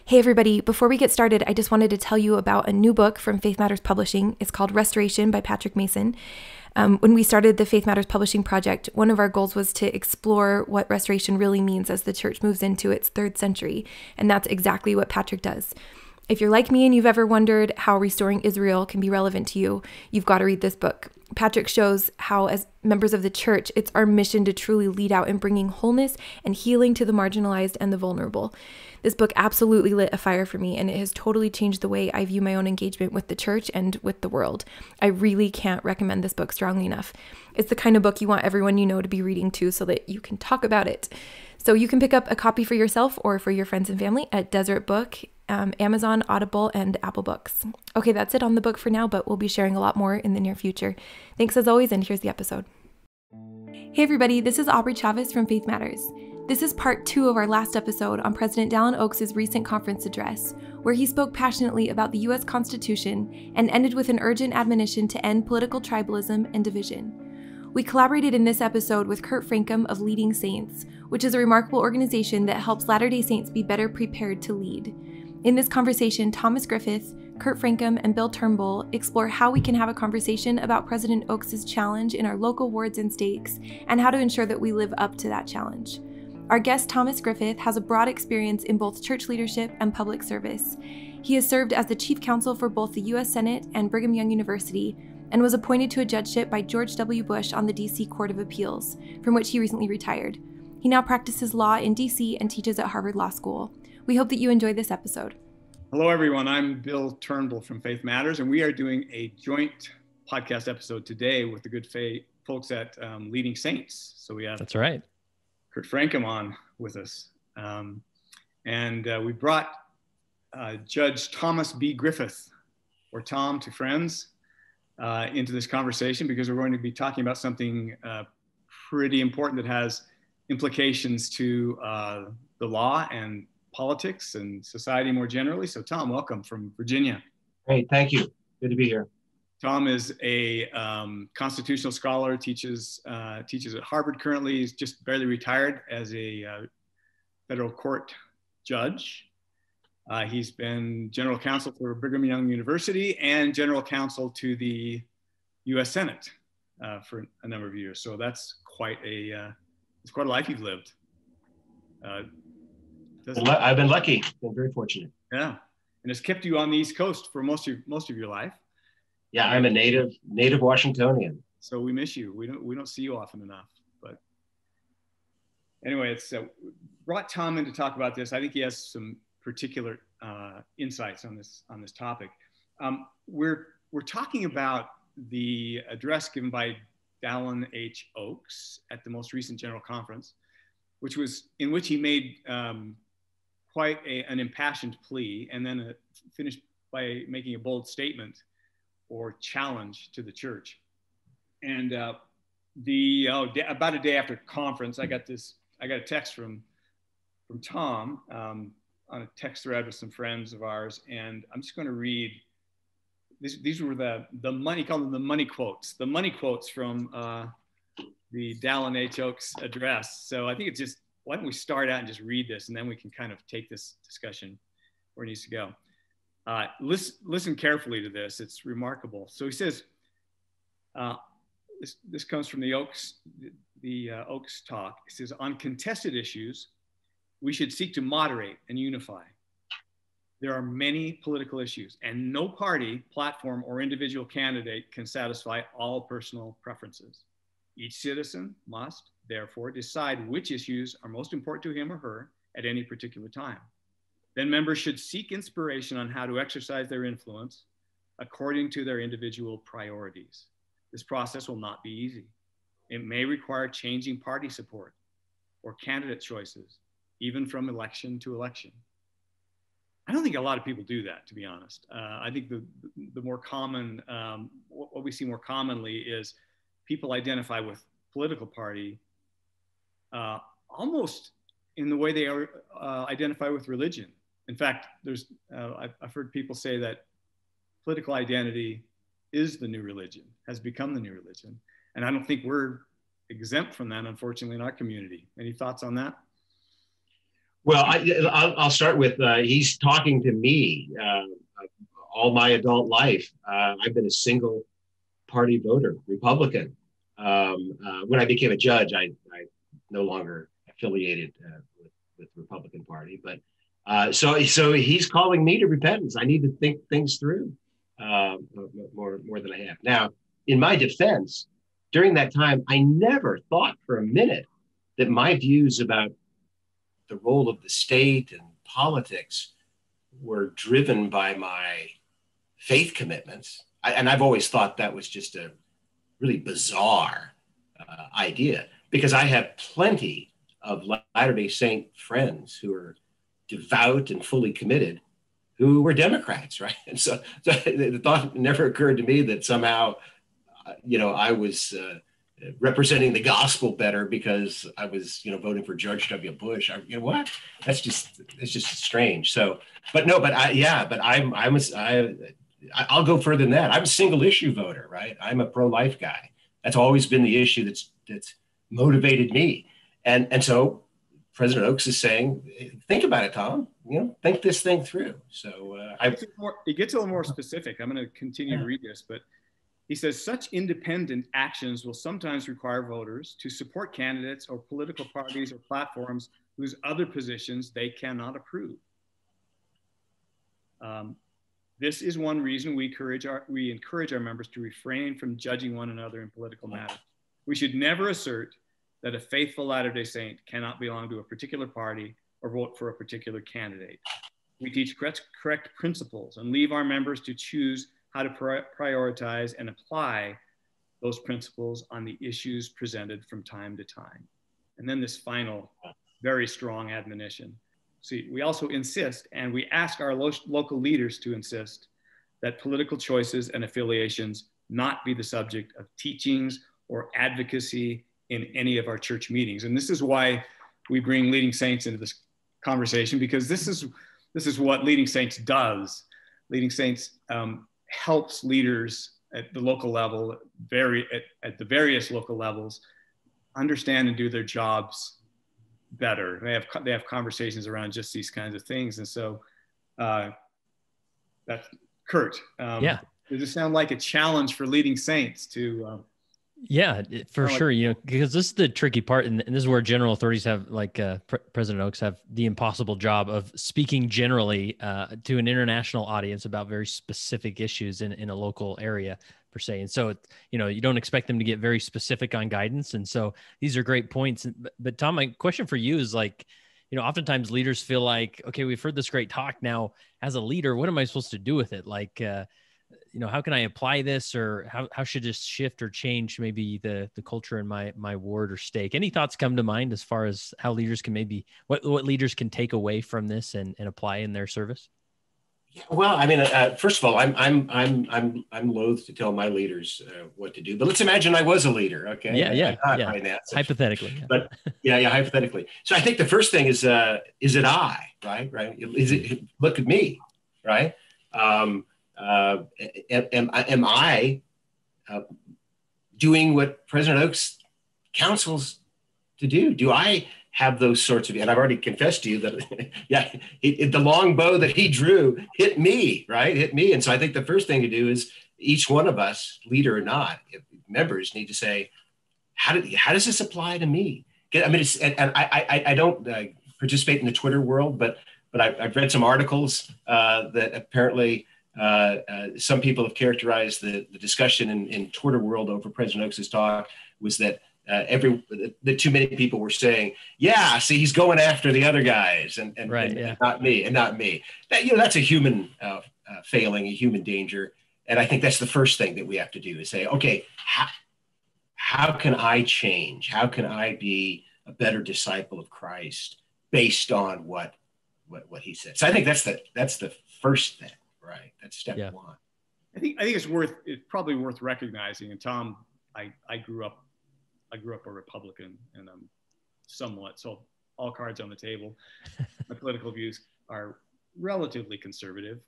Hey everybody, before we get started, I just wanted to tell you about a new book from Faith Matters Publishing. It's called Restoration by Patrick Mason. When we started the Faith Matters Publishing project, one of our goals was to explore what restoration really means as the church moves into its third century, and that's exactly what Patrick does. If you're like me and you've ever wondered how restoring Israel can be relevant to you, you've got to read this book. Patrick shows how, as members of the church, it's our mission to truly lead out in bringing wholeness and healing to the marginalized and the vulnerable. This book absolutely lit a fire for me, and it has totally changed the way I view my own engagement with the church and with the world. I really can't recommend this book strongly enough. It's the kind of book you want everyone you know to be reading too, so that you can talk about it. So you can pick up a copy for yourself or for your friends and family at Desert Book, Amazon, Audible, and Apple Books. Okay, that's it on the book for now, but we'll be sharing a lot more in the near future. Thanks as always, and here's the episode. Hey everybody, this is Aubrey Chavez from Faith Matters. This is part 2 of our last episode on President Dallin Oaks' recent conference address, where he spoke passionately about the U.S. Constitution and ended with an urgent admonition to end political tribalism and division. We collaborated in this episode with Kurt Francom of Leading Saints, which is a remarkable organization that helps Latter-day Saints be better prepared to lead. In this conversation, Thomas Griffith, Kurt Francom, and Bill Turnbull explore how we can have a conversation about President Oaks' challenge in our local wards and states, and how to ensure that we live up to that challenge. Our guest, Thomas Griffith, has a broad experience in both church leadership and public service. He has served as the chief counsel for both the U.S. Senate and Brigham Young University, and was appointed to a judgeship by George W. Bush on the D.C. Court of Appeals, from which he recently retired. He now practices law in D.C. and teaches at Harvard Law School. We hope that you enjoy this episode. Hello, everyone. I'm Bill Turnbull from Faith Matters, and we are doing a joint podcast episode today with the good folks at Leading Saints. So we have That's right. Kurt Francom on with us. We brought Judge Thomas B. Griffith, or Tom to friends, into this conversation because we're going to be talking about something pretty important that has implications to the law and politics and society more generally. So Tom, welcome from Virginia. Great, thank you. Good to be here. Tom is a constitutional scholar, teaches at Harvard currently. He's just barely retired as a federal court judge. He's been general counsel for Brigham Young University and general counsel to the U.S. Senate for a number of years. So that's quite a life you've lived. I've been lucky, been very fortunate. Yeah, and it's kept you on the East Coast for most of your life. Yeah, I'm a native Washingtonian. So we miss you. We don't see you often enough. But anyway, it's brought Tom in to talk about this. I think he has some particular insights on this topic. We're talking about the address given by Dallin H. Oaks at the most recent General Conference, in which he made quite an impassioned plea, and then finished by making a bold statement or challenge to the church. And about a day after conference, I got a text from Tom on a text thread with some friends of ours, and I'm just going to read. These were the money, call them the money quotes from the Dallin H. Oaks address. So I think it's just, why don't we start out and just read this, and then we can kind of take this discussion where it needs to go. Listen carefully to this. It's remarkable. So he says, this comes from the Oaks talk. He says, on contested issues, we should seek to moderate and unify. There are many political issues, and no party, platform, or individual candidate can satisfy all personal preferences. Each citizen must, therefore, decide which issues are most important to him or her at any particular time. Then members should seek inspiration on how to exercise their influence according to their individual priorities. This process will not be easy. It may require changing party support or candidate choices, even from election to election. I don't think a lot of people do that, to be honest. I think the more common, what we see more commonly is people identify with political party almost in the way they identify with religion. In fact, I've heard people say that political identity is the new religion, has become the new religion. And I don't think we're exempt from that, unfortunately, in our community. Any thoughts on that? Well, I'll start with he's talking to me all my adult life. I've been a single party voter, Republican. When I became a judge, I no longer affiliated with the Republican Party, but so he's calling me to repentance. I need to think things through more than I have. Now, in my defense, during that time, I never thought for a minute that my views about the role of the state and politics were driven by my faith commitments. And I've always thought that was just a really bizarre idea, because I have plenty of Latter-day Saint friends who are devout and fully committed who were Democrats, right? And so the thought never occurred to me that somehow, I was representing the gospel better because I was, voting for George W. Bush. What? It's just strange. So, I'll go further than that. I'm a single issue voter, right? I'm a pro-life guy. That's always been the issue that's motivated me. And so President Oaks is saying, think about it, Tom, think this thing through. So it gets a little more specific. I'm going to continue to read this, but he says, such independent actions will sometimes require voters to support candidates or political parties or platforms whose other positions they cannot approve. This is one reason we encourage our members to refrain from judging one another in political matters. We should never assert that a faithful Latter-day Saint cannot belong to a particular party or vote for a particular candidate. We teach correct principles and leave our members to choose how to prioritize and apply those principles on the issues presented from time to time. And then this final, very strong admonition. See, we also insist, and we ask our local leaders to insist, that political choices and affiliations not be the subject of teachings or advocacy in any of our church meetings. And this is why we bring Leading Saints into this conversation, because this is what Leading Saints does. Leading Saints helps leaders at the local level, at the various local levels, understand and do their jobs better. They have conversations around just these kinds of things. And so that's Kurt. Yeah. Does it sound like a challenge for Leading Saints to yeah, for sure. Because this is the tricky part. And this is where general authorities have, like President Oaks, have the impossible job of speaking generally to an international audience about very specific issues in a local area per se. And so, you don't expect them to get very specific on guidance. And so these are great points. But Tom, my question for you is oftentimes leaders feel like, okay, we've heard this great talk. Now, as a leader, what am I supposed to do with it? How can I apply this, or how should this shift or change maybe the culture in my ward or stake? Any thoughts come to mind as far as how leaders can what leaders can take away from this and apply in their service? Yeah, well, I mean, first of all, I'm loath to tell my leaders what to do, but let's imagine I was a leader. Okay. Yeah. Right now, hypothetically. Yeah. But hypothetically. So I think the first thing is it I, right? Is it, look at me, right? Am I doing what President Oaks counsels to do? Do I have those sorts of, and I've already confessed to you that, the long bow that he drew hit me, right? Hit me. And so I think the first thing to do is each one of us, leader or not, members need to say, how does this apply to me? I mean, I don't participate in the Twitter world, but I've read some articles that apparently some people have characterized the discussion in Twitter world over President Oaks' talk was that too many people were saying, see, he's going after the other guys and not me. That's a human failing, a human danger. And I think that's the first thing that we have to do is say, okay, how can I change? How can I be a better disciple of Christ based on what he said? So I think that's the first thing, right? That's step one. I think it's probably worth recognizing. And Tom, I grew up a Republican, and I'm somewhat, so all cards on the table. My political views are relatively conservative,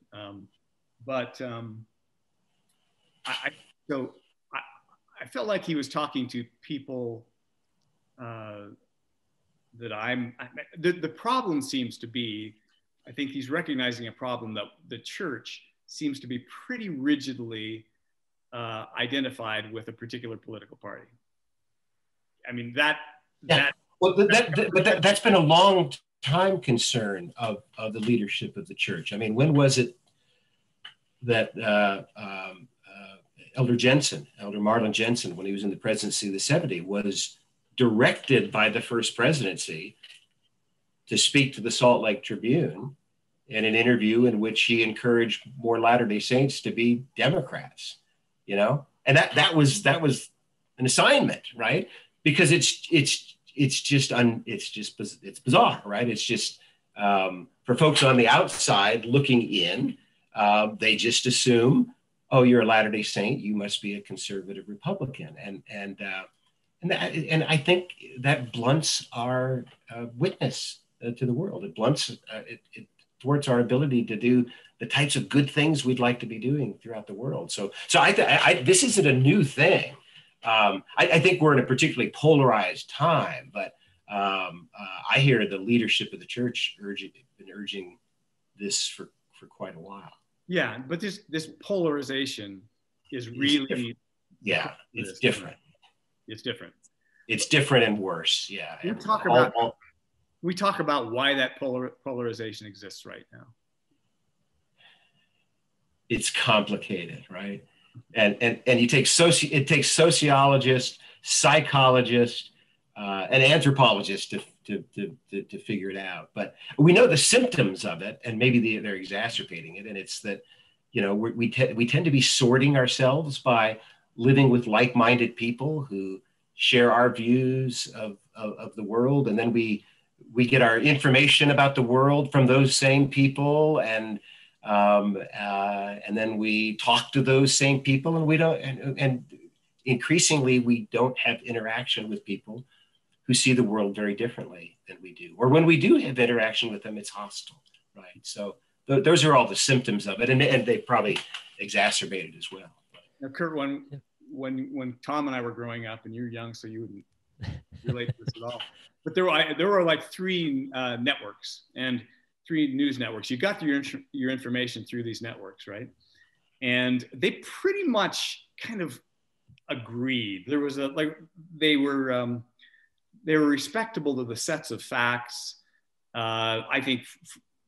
but I felt like he was talking to people the problem seems to be, I think he's recognizing a problem that the church seems to be pretty rigidly identified with a particular political party. I mean, that's been a long time concern of the leadership of the church. I mean, when was it that Elder Marlin Jensen, when he was in the presidency of the 70s, was directed by the first presidency to speak to the Salt Lake Tribune in an interview in which he encouraged more Latter-day Saints to be Democrats, you know? And that was an assignment, right? Because it's bizarre, right? It's just for folks on the outside looking in, they just assume, oh, you're a Latter-day Saint, you must be a conservative Republican, and I think that blunts our witness to the world. It blunts it thwarts our ability to do the types of good things we'd like to be doing throughout the world. So this isn't a new thing. I think we're in a particularly polarized time, but I hear the leadership of the church urging this for quite a while. Yeah, but this polarization is really it's different. It's different. It's different and worse. Yeah. We talk about why that polarization exists right now. It's complicated, right? And you take sociologists, psychologists, and anthropologists to figure it out. But we know the symptoms of it, and maybe they're exacerbating it. And it's that, you know, we tend to be sorting ourselves by living with like-minded people who share our views of the world, and then we get our information about the world from those same people, and then we talk to those same people, and we don't, and increasingly we don't have interaction with people who see the world very differently than we do, or when we do have interaction with them, it's hostile, right? So those are all the symptoms of it, and they probably exacerbated as well. Now, Kurt, when Tom and I were growing up, and you're young, so you wouldn't relate to this at all, but there were like three networks and three news networks. You got your information through these networks, right? And they pretty much kind of agreed. There was they were respectable to the sets of facts. I think,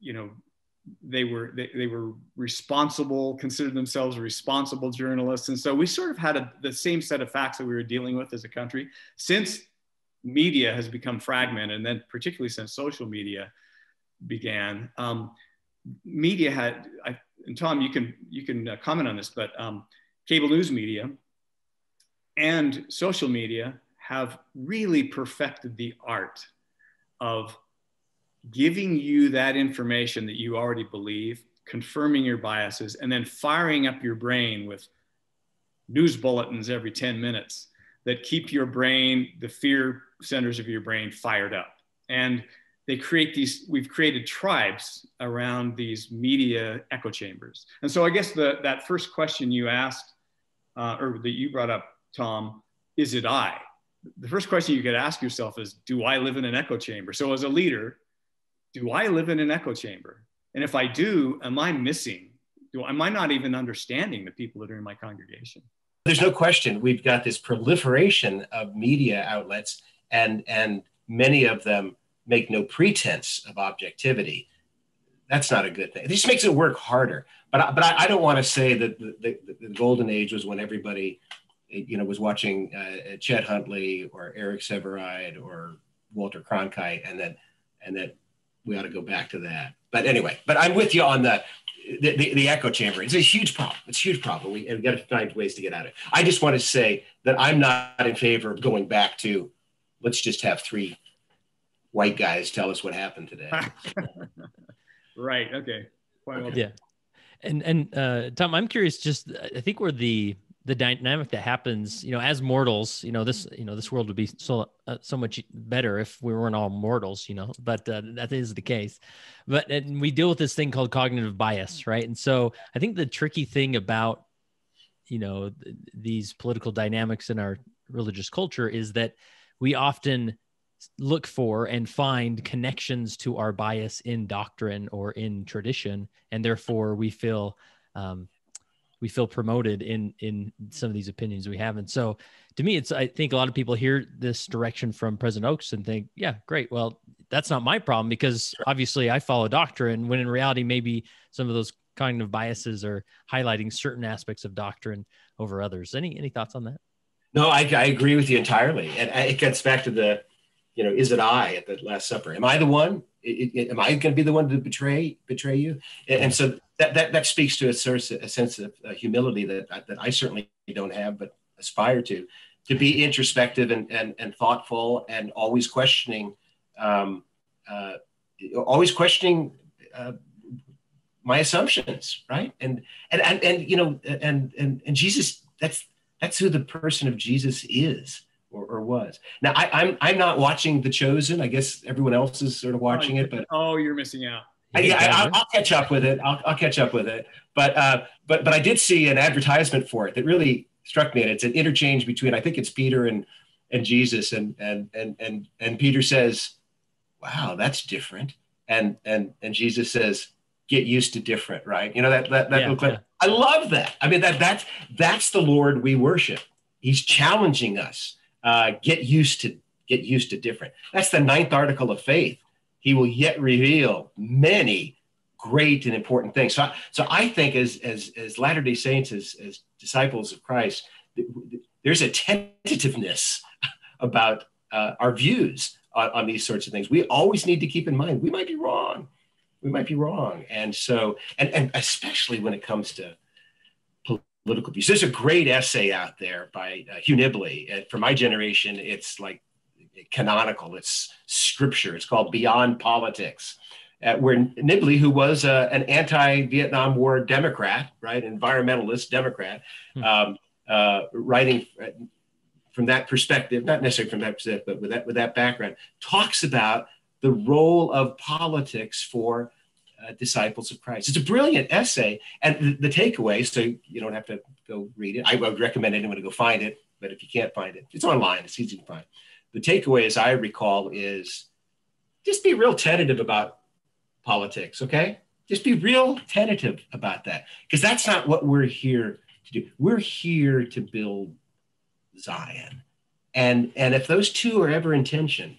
you know, they were responsible, considered themselves responsible journalists. And so we sort of had the same set of facts that we were dealing with as a country. Since media has become fragmented, and then particularly since social media began, media had, and Tom, you can comment on this, but cable news media and social media have really perfected the art of giving you that information that you already believe, confirming your biases, and then firing up your brain with news bulletins every 10 minutes that keep your brain, the fear centers of your brain, fired up. And we've created tribes around these media echo chambers. And so I guess that first question you asked, or that you brought up, Tom, is it I? The first question you could ask yourself is, do I live in an echo chamber? So as a leader, do I live in an echo chamber? And if I do, am I missing? Am I not even understanding the people that are in my congregation? There's no question we've got this proliferation of media outlets, and many of them make no pretense of objectivity. That's not a good thing. It just makes it work harder. But I don't want to say that the golden age was when everybody, you know, was watching Chet Huntley or Eric Sevareid or Walter Cronkite, and that we ought to go back to that. But anyway, I'm with you on the echo chamber. It's a huge problem. It's a huge problem. We got to find ways to get out of it. I just want to say that I'm not in favor of going back to, let's just have three white guys tell us what happened today. Right. Okay. Yeah. And Tom, I'm curious, just, I think where the dynamic that happens, you know, as mortals, this world would be so much better if we weren't all mortals, you know, but that is the case. And we deal with this thing called cognitive bias, right? And so I think the tricky thing about, you know, these political dynamics in our religious culture is that we often look for and find connections to our bias in doctrine or in tradition, and therefore we feel promoted in some of these opinions we have. And so to me, I think a lot of people hear this direction from President Oaks and think, yeah, great. Well, that's not my problem, because obviously I follow doctrine, when in reality, maybe some of those cognitive biases are highlighting certain aspects of doctrine over others. Any thoughts on that? No, I agree with you entirely. And it gets back to the, is it I at the Last Supper? Am I the one? Am I going to be the one to betray you? And so that speaks to a sense of humility that I certainly don't have, but aspire to be introspective and thoughtful, and always questioning my assumptions, right? And Jesus, that's who the person of Jesus is or was. Now I'm not watching The Chosen. I guess everyone else is sort of watching it, but you're missing out. I'll catch up with it. I'll catch up with it. But I did see an advertisement for it that really struck me, and it's an interchange between, I think it's Peter and Jesus, and Peter says, "Wow, that's different," and Jesus says, "Get used to different," right? I love that. I mean, that's the Lord we worship. He's challenging us. Get used to different. That's the 9th article of faith. He will yet reveal many great and important things. So I think as Latter-day Saints, as disciples of Christ, there's a tentativeness about our views on these sorts of things. We always need to keep in mind we might be wrong. And so, and especially when it comes to political views. There's a great essay out there by Hugh Nibley. For my generation, it's like canonical. It's scripture. It's called Beyond Politics, where Nibley, who was an anti-Vietnam War Democrat, right, environmentalist Democrat, writing from that perspective, not necessarily from that perspective, but with that background, talks about the role of politics for disciples of Christ. It's a brilliant essay. And the takeaway, so you don't have to go read it. I would recommend anyone to go find it, but if you can't find it, it's online. It's easy to find. The takeaway, as I recall, is just be real tentative about politics, okay? Just be real tentative about that, because that's not what we're here to do. We're here to build Zion. And if those two are ever in tension,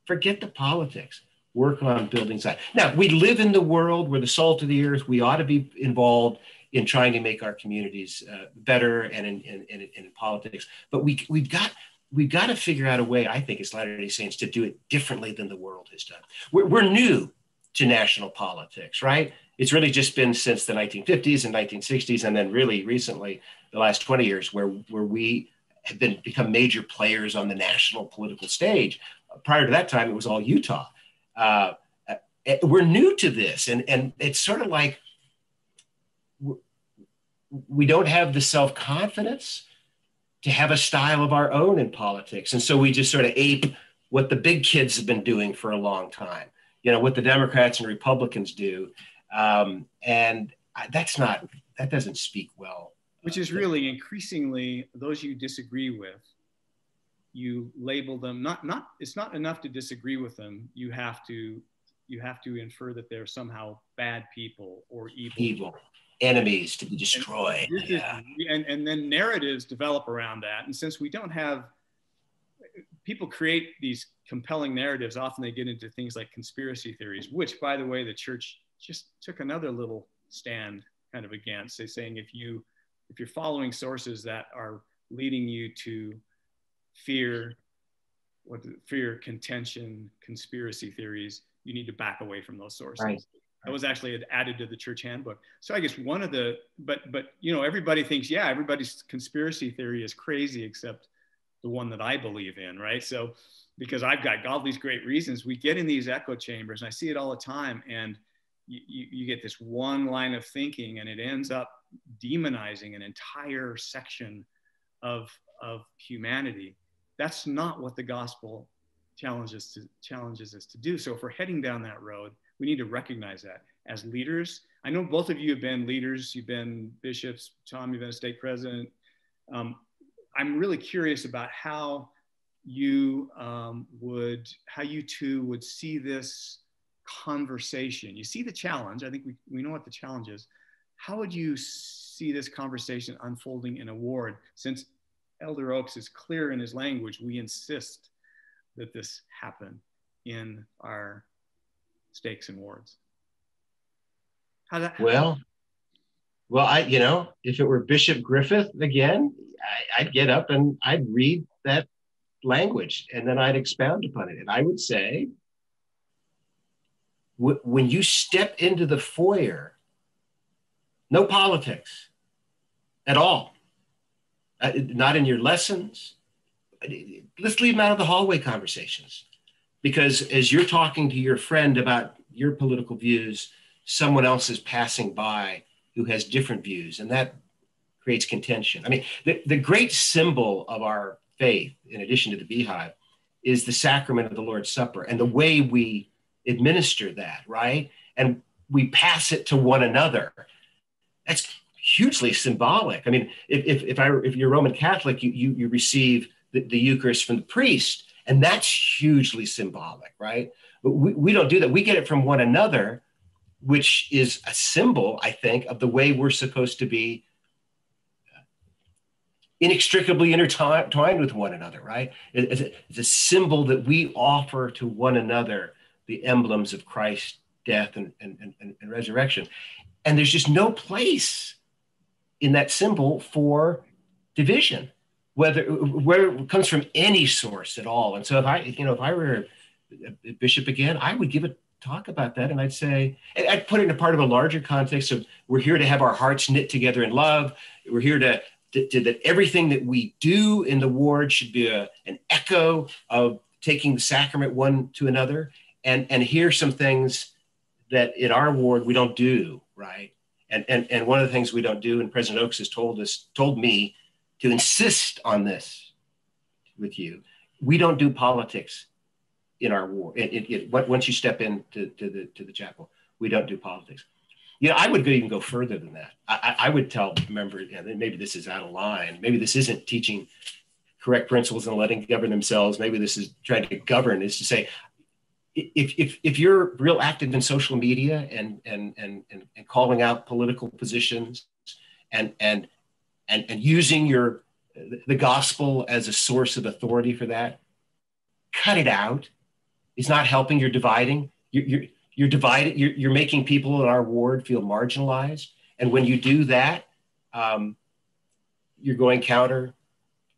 forget the politics. Work on building Zion. Now, we live in the world. We're the salt of the earth. We ought to be involved in trying to make our communities better and in politics. But we've got to figure out a way, I think, as Latter-day Saints, to do it differently than the world has done. We're new to national politics, right? It's really just been since the 1950s and 1960s, and then really recently, the last 20 years, where we have become major players on the national political stage. Prior to that time, it was all Utah. We're new to this, and it's sort of like we don't have the self-confidence to have a style of our own in politics. And so we just sort of ape what the big kids have been doing for a long time, what the Democrats and Republicans do. And that doesn't speak well. Which is really increasingly those you disagree with, you label them, it's not enough to disagree with them. You have to infer that they're somehow bad people or evil. Enemies to be destroyed. And then narratives develop around that. And since we don't have, people create these compelling narratives, often they get into things like conspiracy theories, which, by the way, the church just took another little stand kind of against. They're saying if you're following sources that are leading you to fear, contention, conspiracy theories, you need to back away from those sources. Right. That was actually added to the church handbook. So I guess one of the, but everybody thinks, everybody's conspiracy theory is crazy except the one that I believe in, right? So because I've got all these great reasons, we get in these echo chambers, and I see it all the time, and you get this one line of thinking, and it ends up demonizing an entire section of humanity. That's not what the gospel challenges us to do. So if we're heading down that road, we need to recognize that as leaders. I know both of you have been leaders. You've been bishops. Tom, you've been a stake president. I'm really curious about how you how you two would see this conversation. You see the challenge. I think we know what the challenge is. How would you see this conversation unfolding in a ward? Since Elder Oaks is clear in his language, we insist that this happen in our stakes and wards. How's that happen? Well, if it were Bishop Griffith again, I'd get up and I'd read that language and then I'd expound upon it. And I would say, when you step into the foyer, no politics at all. Not in your lessons. Let's leave them out of the hallway conversations. Because as you're talking to your friend about your political views, someone else is passing by who has different views, and that creates contention. I mean, the great symbol of our faith, in addition to the beehive, is the sacrament of the Lord's Supper and the way we administer that, right? And we pass it to one another. That's hugely symbolic. I mean, if you're Roman Catholic, you receive the Eucharist from the priest, and that's hugely symbolic, right? But we don't do that. We get it from one another, which is a symbol, I think, of the way we're supposed to be inextricably intertwined with one another, right? It's a symbol that we offer to one another, the emblems of Christ's death and resurrection. And there's just no place in that symbol for division, where it comes from any source at all. And so if I were a bishop again, I would give a talk about that. And I'd say, I'd put it in a part of a larger context of, we're here to have our hearts knit together in love. We're here to that everything that we do in the ward should be an echo of taking the sacrament one to another. And here's some things that in our ward we don't do, right? And one of the things we don't do, and President Oaks has told me to insist on this with you, we don't do politics in our ward. Once you step into the chapel, we don't do politics. I would even go further than that. I would tell members, maybe this is out of line. Maybe this isn't teaching correct principles and letting govern themselves. Maybe this is trying to govern, is to say, if you're real active in social media and calling out political positions and using the gospel as a source of authority for that, cut it out. It's not helping. You're dividing. You're divided. You're making people in our ward feel marginalized. And when you do that, you're going counter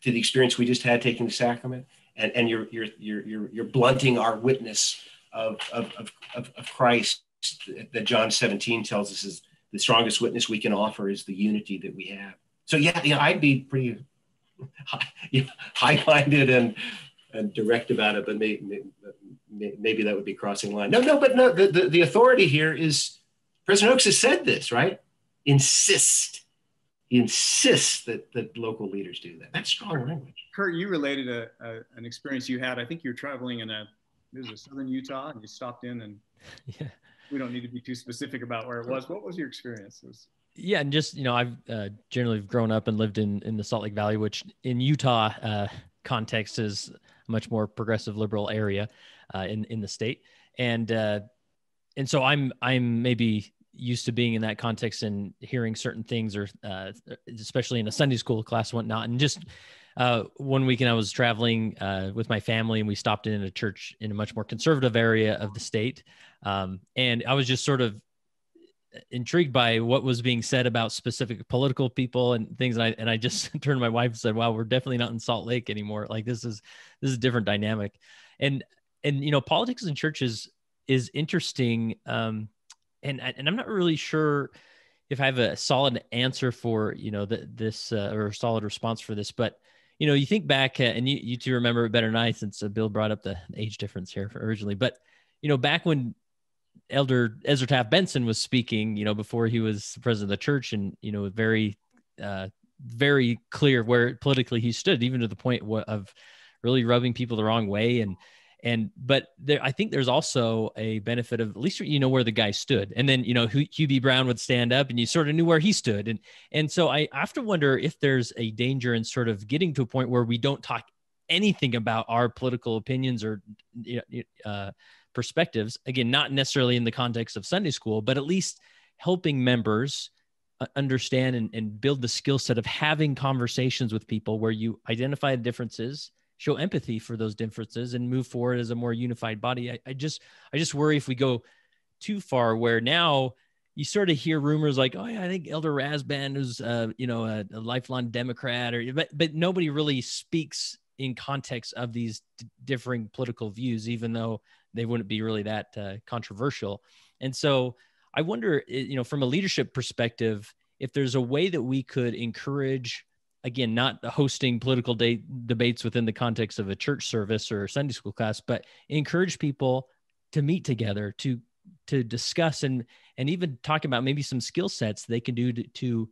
to the experience we just had taking the sacrament, and you're blunting our witness of Christ that John 17 tells us is the strongest witness we can offer is the unity that we have. So I'd be pretty high-minded and direct about it, but maybe that would be crossing the line. No. The authority here is, President Oaks has said this, right? He insists that local leaders do that. That's strong language. Kurt, you related an experience you had. I think you were traveling in southern Utah, and you stopped in, and we don't need to be too specific about where it was. What was your experience? Yeah, and just, I've generally grown up and lived in the Salt Lake Valley, which in Utah context is a much more progressive liberal area in the state. And so I'm maybe used to being in that context and hearing certain things, or especially in a Sunday school class and whatnot. And just one weekend I was traveling with my family, and we stopped in a church in a much more conservative area of the state. And I was just sort of intrigued by what was being said about specific political people and things. And I just turned to my wife and said, wow, we're definitely not in Salt Lake anymore. Like this is a different dynamic. And politics in churches is interesting. And I'm not really sure if I have a solid answer for, this or a solid response for this, but you think back and you two remember it better than I, since Bill brought up the age difference here originally, but back when Elder Ezra Taft Benson was speaking, before he was president of the church, and, very, very clear where politically he stood, even to the point of really rubbing people the wrong way. But I think there's also a benefit of, at least, where the guy stood. And then, Hugh B. Brown would stand up and you sort of knew where he stood. And so I have to wonder if there's a danger in sort of getting to a point where we don't talk anything about our political opinions or perspectives. Again, not necessarily in the context of Sunday school, but at least helping members understand and build the skill set of having conversations with people where you identify the differences, show empathy for those differences, and move forward as a more unified body. I just worry if we go too far, where now you sort of hear rumors like, oh yeah, I think Elder Rasband is, a lifelong Democrat, but nobody really speaks in context of these differing political views, even though they wouldn't be really that controversial. And so I wonder, from a leadership perspective, if there's a way that we could encourage, again, not hosting political debates within the context of a church service or a Sunday school class, but encourage people to meet together, to discuss and even talk about maybe some skill sets they can do to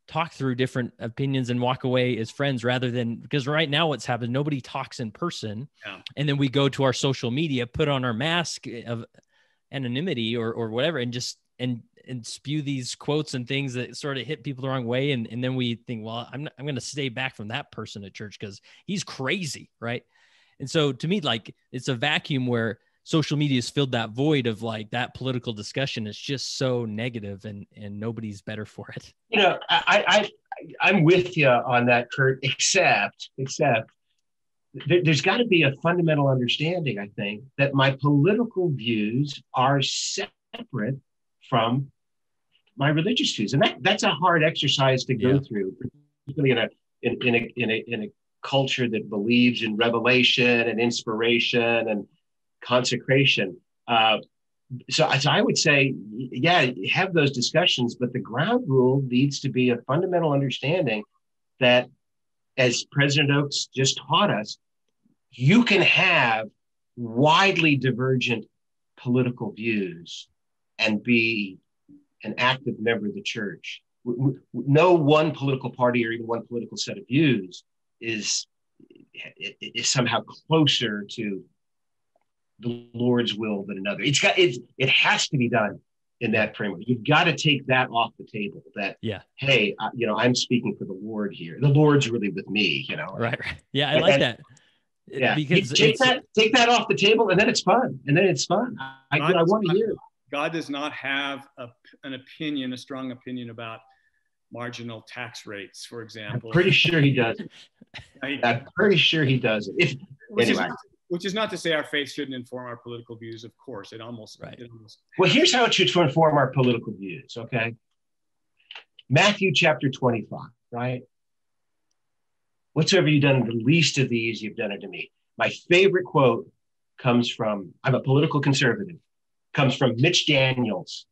talk through different opinions and walk away as friends, rather than, because right now what's happened, nobody talks in person. Yeah. And then we go to our social media, put on our mask of anonymity or whatever, and just and spew these quotes and things that sort of hit people the wrong way. And then we think, well, I'm going to stay back from that person at church because he's crazy. Right. And so to me, like, it's a vacuum where social media has filled that void of like that political discussion. It's just so negative and nobody's better for it. I'm with you on that, Kurt, except there's got to be a fundamental understanding, I think, that my political views are separate from my religious views. And that's a hard exercise to go through, particularly in a culture that believes in revelation and inspiration and consecration. So I would say, have those discussions, but the ground rule needs to be a fundamental understanding that, as President Oaks just taught us, you can have widely divergent political views and be an active member of the church. No one political party or even one political set of views is somehow closer to the Lord's will than another. It has to be done in that framework. You've got to take that off the table. That hey, I'm speaking for the Lord here. The Lord's really with me. Right. Yeah, I like that. Yeah, because take that off the table, and then it's fun. I want to hear. God does not have a strong opinion about marginal tax rates, for example. I'm pretty sure he does. I'm pretty sure he does it. Which is not to say our faith shouldn't inform our political views. Of course, it almost. Well, here's how it should inform our political views. Okay, Matthew chapter 25. Right. Whatsoever you've done the least of these, you've done it to me. My favorite quote comes from, I'm a political conservative, comes from Mitch Daniels,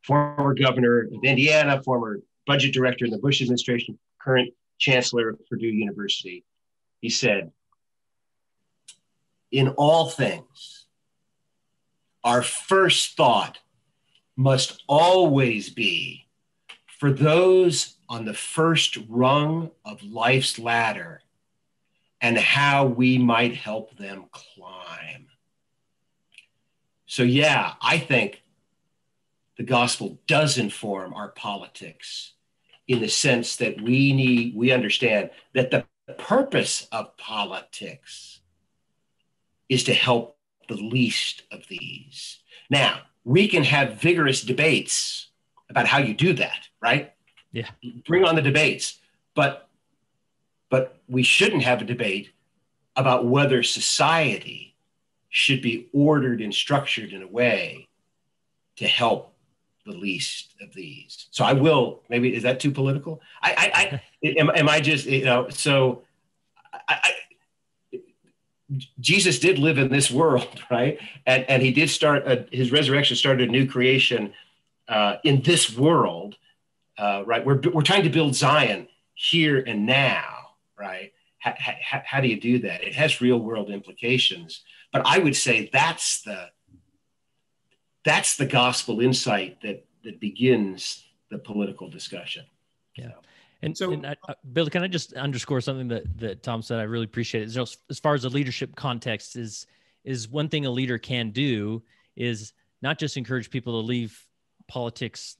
former governor of Indiana, former budget director in the Bush administration, current chancellor of Purdue University. He said, in all things, our first thought must always be for those on the first rung of life's ladder and how we might help them climb. So yeah, I think the gospel does inform our politics in the sense that we understand that the purpose of politics is to help the least of these. Now, we can have vigorous debates about how you do that, right? Yeah. Bring on the debates. But we shouldn't have a debate about whether society should be ordered and structured in a way to help the least of these. So I will, maybe, is that too political? Am I just, so Jesus did live in this world, right? And he did his resurrection started a new creation in this world, right? We're trying to build Zion here and now, right? How do you do that? It has real world implications, but I would say that's the gospel insight that begins the political discussion. Yeah. Bill, can I just underscore something that Tom said? I really appreciate it. Just as far as the leadership context is one thing a leader can do is not just encourage people to leave politics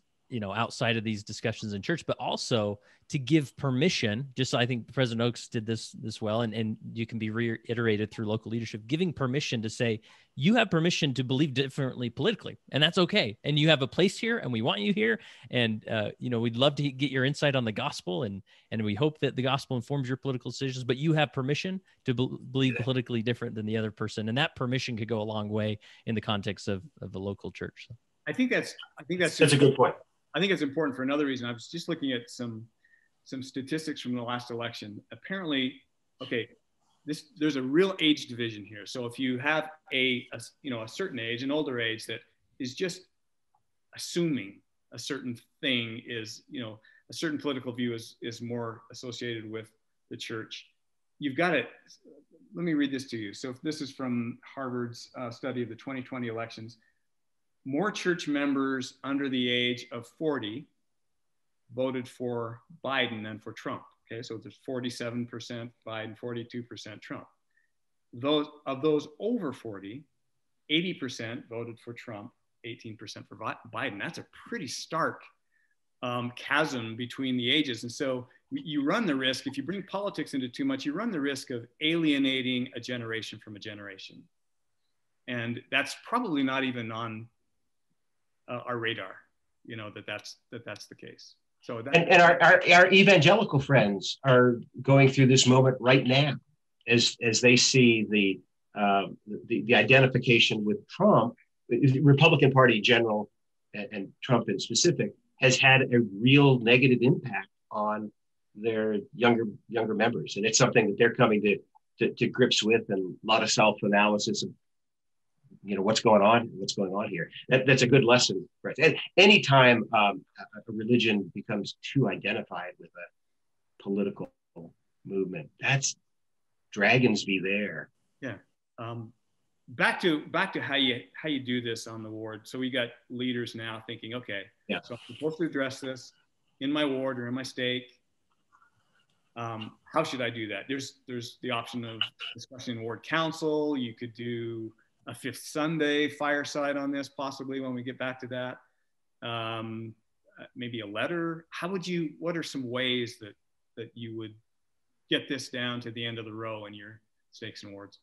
outside of these discussions in church, but also to give permission, just so I think President Oaks did this well, and you can be reiterated through local leadership, giving permission to say, you have permission to believe differently politically, and that's okay. And you have a place here, and we want you here. And, we'd love to get your insight on the gospel, and we hope that the gospel informs your political decisions, but you have permission to believe politically different than the other person. And that permission could go a long way in the context of the local church. I think that's a good point. I think it's important for another reason. I was just looking at some statistics from the last election. Apparently, there's a real age division here. So if you have a certain age, an older age, that is just assuming a certain thing is, a certain political view is more associated with the church, you've got it. Let me read this to you. So if this is from Harvard's study of the 2020 elections. More church members under the age of 40 voted for Biden than for Trump. Okay, so there's 47% Biden, 42% Trump. Those over 40, 80% voted for Trump, 18% for Biden. That's a pretty stark chasm between the ages. And so you run the risk, if you bring politics into too much, you run the risk of alienating a generation from a generation. And that's probably not even on our radar, that's the case. So and our evangelical friends are going through this moment right now, as they see the identification with Trump. The Republican Party in general, and Trump in specific, has had a real negative impact on their younger members, and it's something that they're coming to grips with, and a lot of self-analysis of what's going on here. That's a good lesson. Right? And anytime a religion becomes too identified with a political movement, that's dragons be there. Yeah. Back to how you do this on the ward. So we got leaders now thinking, okay, so I'm supposed to address this in my ward or in my stake. How should I do that? There's the option of discussing ward council. You could do a fifth Sunday fireside on this, possibly when we get back to that. Maybe a letter. What are some ways that you would get this down to the end of the row in your stakes and wards?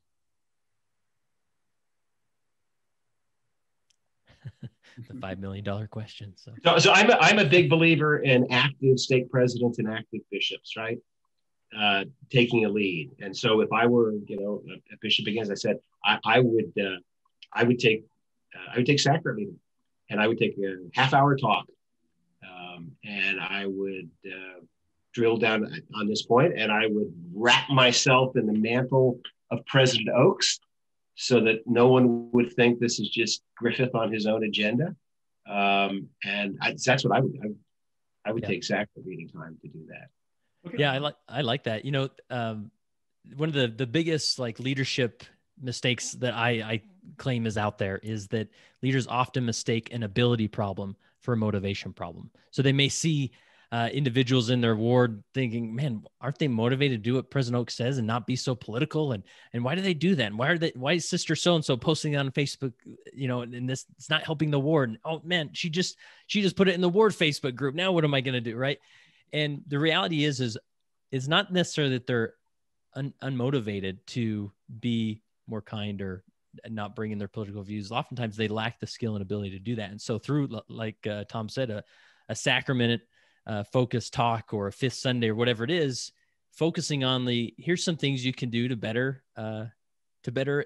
The $5 million question. So I'm a big believer in active stake presidents and active bishops, right? Taking a lead. And so if I were, a bishop, again, as I said, I would take sacrament meeting, and I would take a half-hour talk, and I would drill down on this point, and I would wrap myself in the mantle of President Oaks, so that no one would think this is just Griffith on his own agenda. That's what I would take sacrament meeting time to do that. Okay. Yeah, I like that. One of the biggest leadership mistakes that I claim is out there is that leaders often mistake an ability problem for a motivation problem. So they may see individuals in their ward thinking, man, aren't they motivated to do what President Oaks says and not be so political? And why do they do that? And why is Sister so-and-so posting on Facebook, and this, it's not helping the ward. And, oh man, she just put it in the ward Facebook group. Now what am I going to do? Right. And the reality is it's not necessarily that they're unmotivated to be more kind or not bring in their political views. Oftentimes they lack the skill and ability to do that. And so through, like Tom said, a sacrament focused talk or a fifth Sunday or whatever it is, focusing on here's some things you can do to better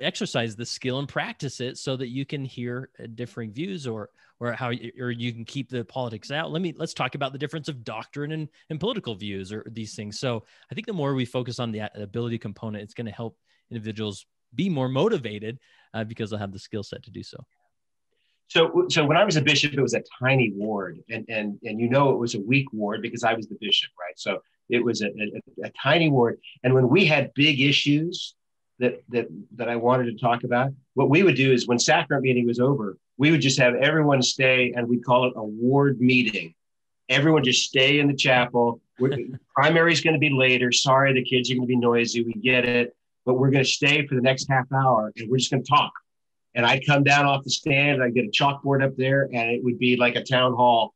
exercise the skill and practice it so that you can hear differing views or you can keep the politics out. Let's talk about the difference of doctrine and political views or these things. So I think the more we focus on the ability component, it's going to help individuals be more motivated because they'll have the skill set to do so. So when I was a bishop, it was a tiny ward, and it was a weak ward because I was the bishop, right? So it was a tiny ward, and when we had big issues that I wanted to talk about, what we would do is when sacrament meeting was over, we would just have everyone stay, and we'd call it a ward meeting. Everyone just stay in the chapel. Primary is going to be later. Sorry, the kids are going to be noisy. We get it, but we're going to stay for the next half hour, and we're just going to talk. And I'd come down off the stand, and I'd get a chalkboard up there, and it would be like a town hall.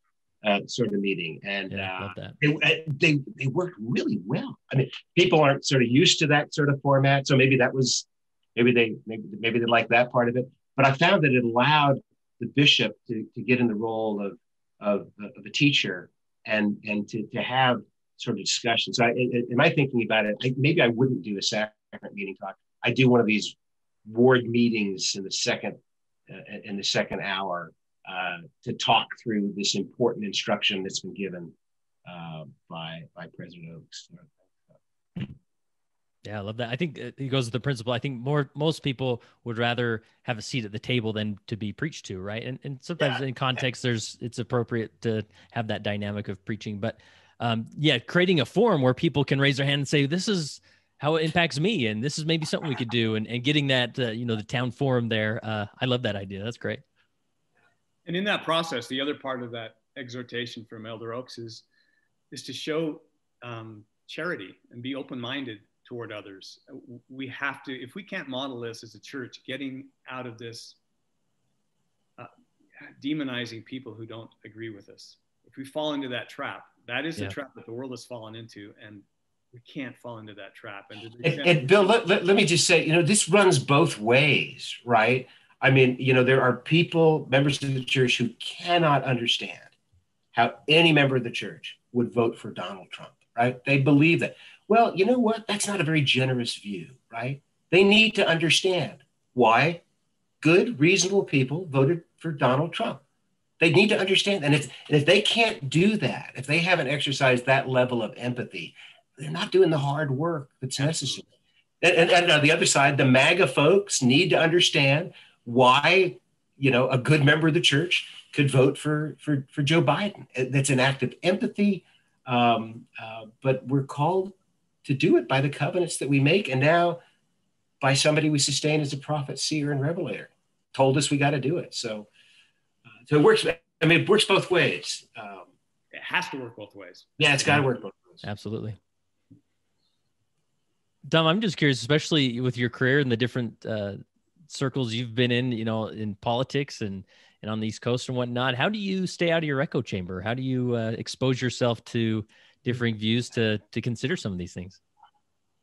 sort of meeting, and love that. They worked really well. I mean, people aren't sort of used to that sort of format, so maybe they like that part of it. But I found that it allowed the bishop to get in the role of a teacher and to have sort of discussion. So in my thinking about it, maybe I wouldn't do a sacrament meeting talk. I do one of these ward meetings in the second hour to talk through this important instruction that's been given by President Oaks. Yeah, I love that. I think it goes with the principle. I think most people would rather have a seat at the table than to be preached to, right? And sometimes in context, it's appropriate to have that dynamic of preaching. But creating a forum where people can raise their hand and say, this is how it impacts me, and this is maybe something we could do, and getting that, the town forum there. I love that idea. That's great. And in that process, the other part of that exhortation from Elder Oaks is to show charity and be open-minded toward others. We have to, if we can't model this as a church, getting out of this demonizing people who don't agree with us. If we fall into that trap, that is the trap that the world has fallen into, and we can't fall into that trap. And Bill, let me just say, this runs both ways, right? I mean, there are people, members of the church, who cannot understand how any member of the church would vote for Donald Trump, right? They believe that. Well, you know what? That's not a very generous view, right? They need to understand why good, reasonable people voted for Donald Trump. They need to understand. And if they can't do that, if they haven't exercised that level of empathy, they're not doing the hard work that's necessary. And on the other side, the MAGA folks need to understand why, a good member of the church could vote for Joe Biden. That's an act of empathy, but we're called to do it by the covenants that we make, and now by somebody we sustain as a prophet, seer, and revelator. Told us we got to do it. So it works. I mean, it works both ways. It has to work both ways. Yeah, it's got to work both ways. Absolutely. Dom, I'm just curious, especially with your career and the different circles you've been in, in politics and on the East Coast and whatnot. How do you stay out of your echo chamber? How do you expose yourself to differing views to consider some of these things?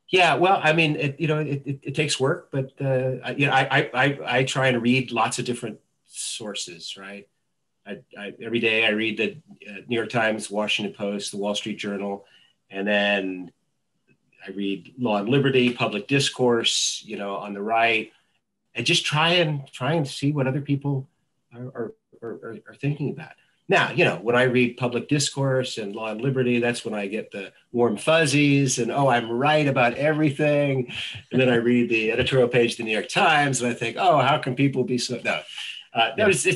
Yeah, well, I mean, it takes work, but I try and read lots of different sources, right? Every day I read the New York Times, Washington Post, the Wall Street Journal, and then I read Law and Liberty, Public Discourse, on the right, and just try and see what other people are thinking about. Now, when I read Public Discourse and Law and Liberty, that's when I get the warm fuzzies and, I'm right about everything. And then I read the editorial page of the New York Times and I think, how can people be so, no. So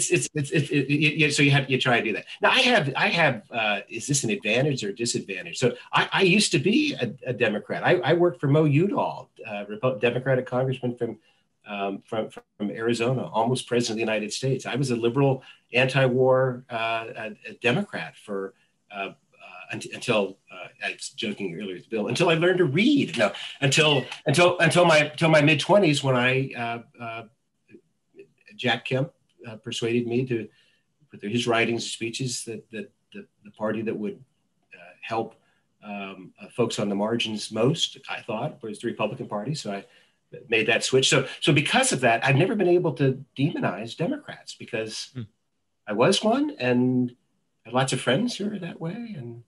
you try to do that. Now I have, is this an advantage or disadvantage? So I used to be a Democrat. I worked for Mo Udall, Democratic congressman from Arizona, almost president of the United States. I was a liberal, anti-war Democrat for until I was joking earlier with Bill, until I learned to read. No, until my mid-20s when Jack Kemp persuaded me to, with his writings and speeches, that the party that would help folks on the margins most, I thought, was the Republican Party. So I made that switch. So because of that, I've never been able to demonize Democrats because I was one and I had lots of friends who are that way. And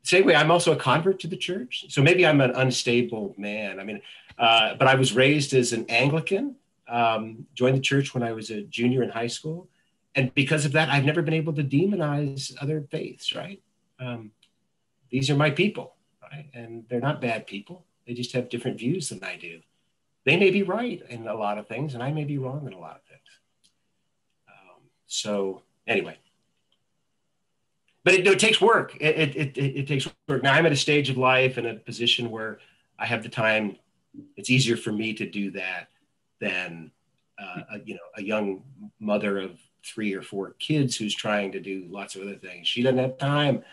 same way, I'm also a convert to the church. So maybe I'm an unstable man. I mean, but I was raised as an Anglican, joined the church when I was a junior in high school. And because of that, I've never been able to demonize other faiths, right? These are my people, right? And they're not bad people. They just have different views than I do. They may be right in a lot of things, and I may be wrong in a lot of things. So anyway, but it takes work. It takes work. Now I'm at a stage of life and a position where I have the time. It's easier for me to do that than a young mother of 3 or 4 kids who's trying to do lots of other things. She doesn't have time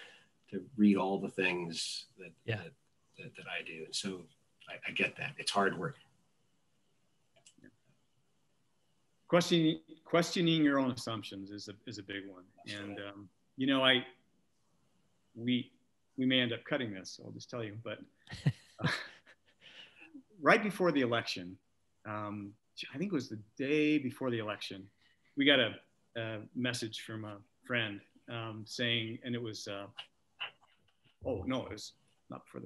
to read all the things that I do. And so I get that. It's hard work. Questioning your own assumptions is a big one. And, we may end up cutting this, I'll just tell you, but right before the election, I think it was the day before the election, we got a message from a friend saying, and it was, oh no, it was not before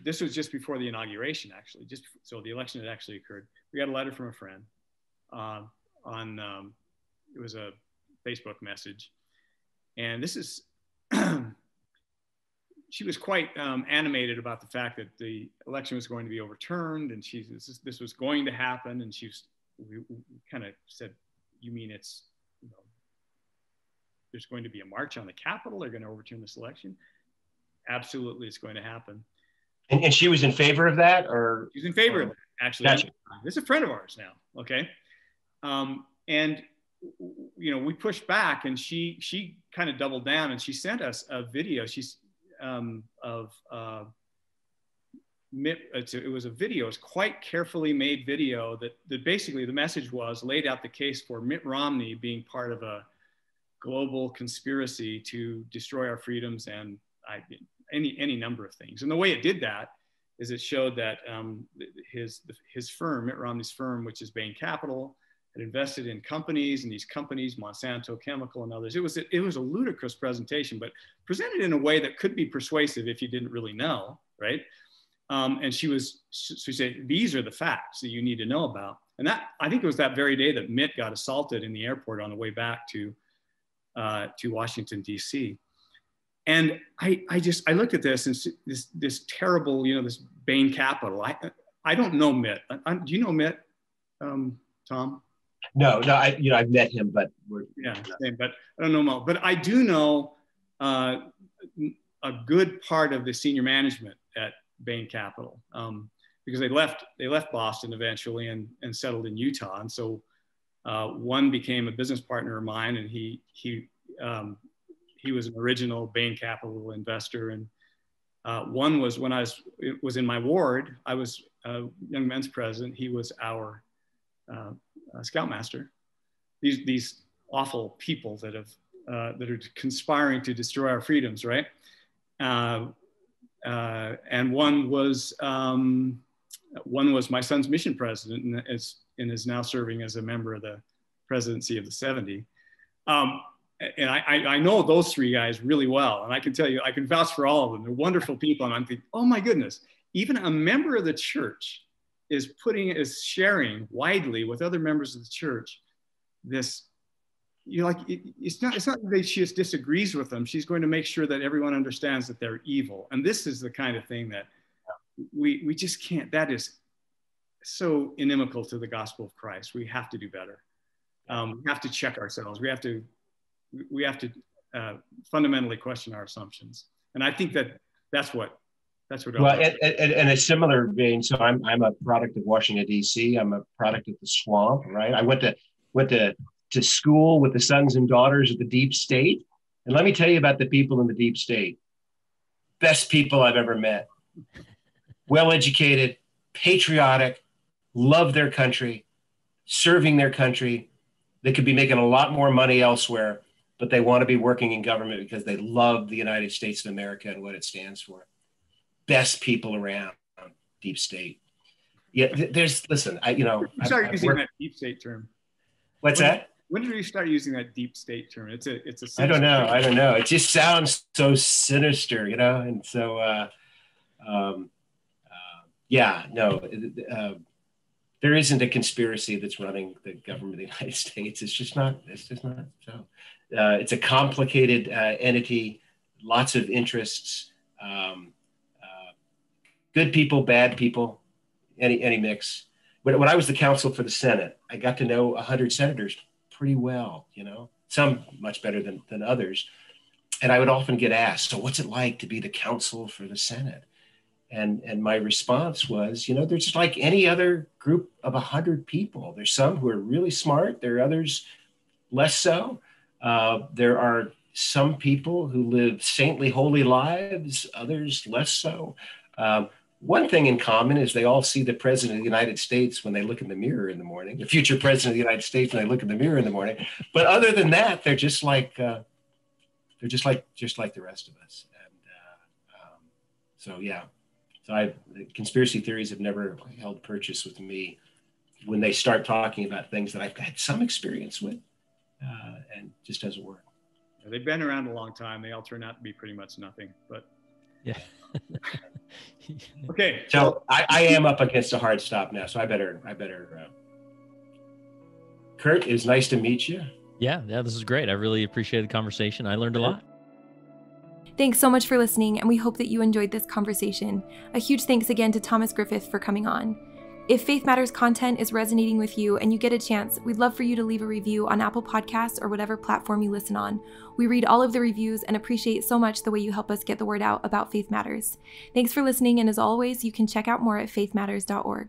this was just before the inauguration, actually, so the election had actually occurred. We got a letter from a friend it was a Facebook message, and this is, she was quite animated about the fact that the election was going to be overturned, and this was going to happen, and we kind of said, you mean it's, there's going to be a march on the Capitol, they're going to overturn this election? Absolutely, it's going to happen. And she was in favor of that, or? She's in favor of it, actually. Gotcha. This is a friend of ours now, okay? And we pushed back, and she kind of doubled down, and she sent us a video. It was a video. It was quite carefully made video that basically the message was laid out the case for Mitt Romney being part of a global conspiracy to destroy our freedoms and any number of things. And the way it did that is it showed that his firm, Mitt Romney's firm, which is Bain Capital, had invested in companies, and these companies, Monsanto Chemical and others. It was a ludicrous presentation, but presented in a way that could be persuasive if you didn't really know, right? And she said, these are the facts that you need to know about. And I think it was that very day that Mitt got assaulted in the airport on the way back to Washington, D.C. And I looked at this, and this terrible, this Bain Capital. I don't know Mitt. Do you know Mitt, Tom? No, I've met him, but but I don't know him. But I do know a good part of the senior management at Bain Capital, because they left Boston eventually and settled in Utah. And so one became a business partner of mine, and he was an original Bain Capital investor. And one was when I was in my ward, I was young men's president. He was our scoutmaster. These awful people that are conspiring to destroy our freedoms, right? And one was my son's mission president, and is now serving as a member of the presidency of the 70. And I know those three guys really well, and I can tell you, I can vouch for all of them. They're wonderful people, and I'm thinking, oh my goodness, even a member of the church is sharing widely with other members of the church this. It's not that she just disagrees with them. She's going to make sure that everyone understands that they're evil. And this is the kind of thing that we just can't. That is so inimical to the gospel of Christ. We have to do better. We have to check ourselves. We have to fundamentally question our assumptions. And I think that's what. Well, in a similar vein, so I'm a product of Washington, D.C. I'm a product of the swamp, right? I went to school with the sons and daughters of the deep state. And let me tell you about the people in the deep state. Best people I've ever met. Well-educated, patriotic, love their country, serving their country. They could be making a lot more money elsewhere, but they want to be working in government because they love the United States of America and what it stands for. Best people around, deep state. Yeah, listen, you started using that deep state term. What's that? When did you start using that deep state term? It's a. I don't know. It just sounds so sinister, and so, there isn't a conspiracy that's running the government of the United States. It's just not so. It's a complicated entity, lots of interests, good people, bad people, any mix. When I was the counsel for the Senate, I got to know 100 senators pretty well, some much better than others. And I would often get asked, so what's it like to be the counsel for the Senate? And my response was, they're just like any other group of 100 people. There's some who are really smart. There are others less so. There are some people who live saintly, holy lives, others less so. One thing in common is they all see the president of the United States when they look in the mirror in the morning, the future president of the United States when they look in the mirror in the morning. But other than that, they're just like the rest of us. So yeah, so conspiracy theories have never held purchase with me when they start talking about things that I've had some experience with, and just doesn't work. They've been around a long time. They all turn out to be pretty much nothing, but yeah. Okay. So I am up against a hard stop now, so I better. Kurt, it was nice to meet you. Yeah, this is great. I really appreciate the conversation. I learned a lot. Thanks so much for listening, and we hope that you enjoyed this conversation. A huge thanks again to Thomas Griffith for coming on. If Faith Matters content is resonating with you and you get a chance, we'd love for you to leave a review on Apple Podcasts or whatever platform you listen on. We read all of the reviews and appreciate so much the way you help us get the word out about Faith Matters. Thanks for listening, and as always, you can check out more at faithmatters.org.